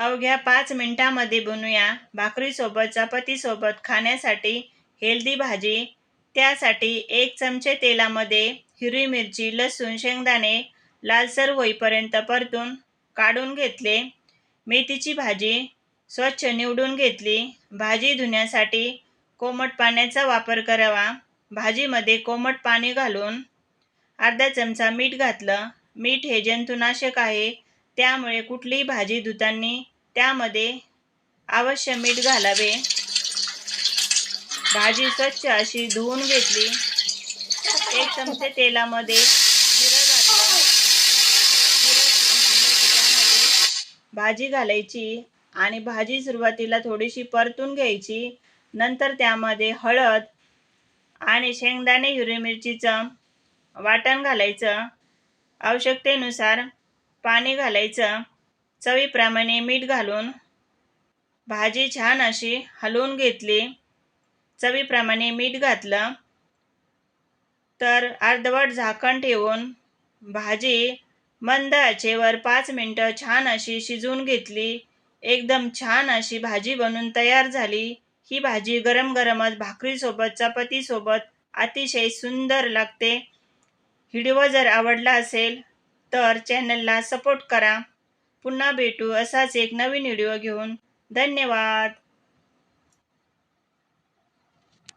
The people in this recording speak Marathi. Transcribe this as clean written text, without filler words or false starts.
अवघ्या 5 मिनिटांमध्ये बनवूया भाकरीसोबत चपातीसोबत खाण्यासाठी हेल्दी भाजी। त्यासाठी 1 चमचे तेलामध्ये हिरवी मिरची, लसूण, शेंगदाणे लालसर होईपर्यंत परतून काढून घेतले। मेथीची भाजी स्वच्छ निवडून घेतली। भाजी धुण्यासाठी कोमट पाण्याचा वापर करावा। भाजीमध्ये कोमट पाणी घालून अर्धा चमचा मीठ घातलं। मीठ हे जंतुनाशक आहे, त्यामुळे कुठलीही भाजी धुताना त्यामध्ये अवश्य मीठ घालावे। भाजी स्वच्छ अशी धुवून घेतली। 1 चमचे तेलामध्ये जिरं घातलं। भाजी घालायची आणि भाजी सुरुवातीला थोडीशी परतून घ्यायची। नंतर त्यामध्ये हळद आणि शेंगदाणे हिरवी मिरचीचं वाटण घालायचं। आवश्यकतेनुसार पाणी घालायचं। चवीप्रमाणे मीठ घालून भाजी छान अशी हलवून घेतली। चवीप्रमाणे मीठ घातलं तर अर्धवट झाकण ठेवून भाजी मंद आचेवर 5 मिनिटं छान अशी शिजवून घेतली। एकदम छान अशी भाजी बनून तयार झाली। ही भाजी गरम गरमच भाकरीसोबत चपातीसोबत अतिशय सुंदर लागते। व्हिडिओ जर आवडला असेल तर चॅनलला सपोर्ट करा। पुन्हा भेटू असाच एक नवीन व्हिडिओ घेऊन। धन्यवाद।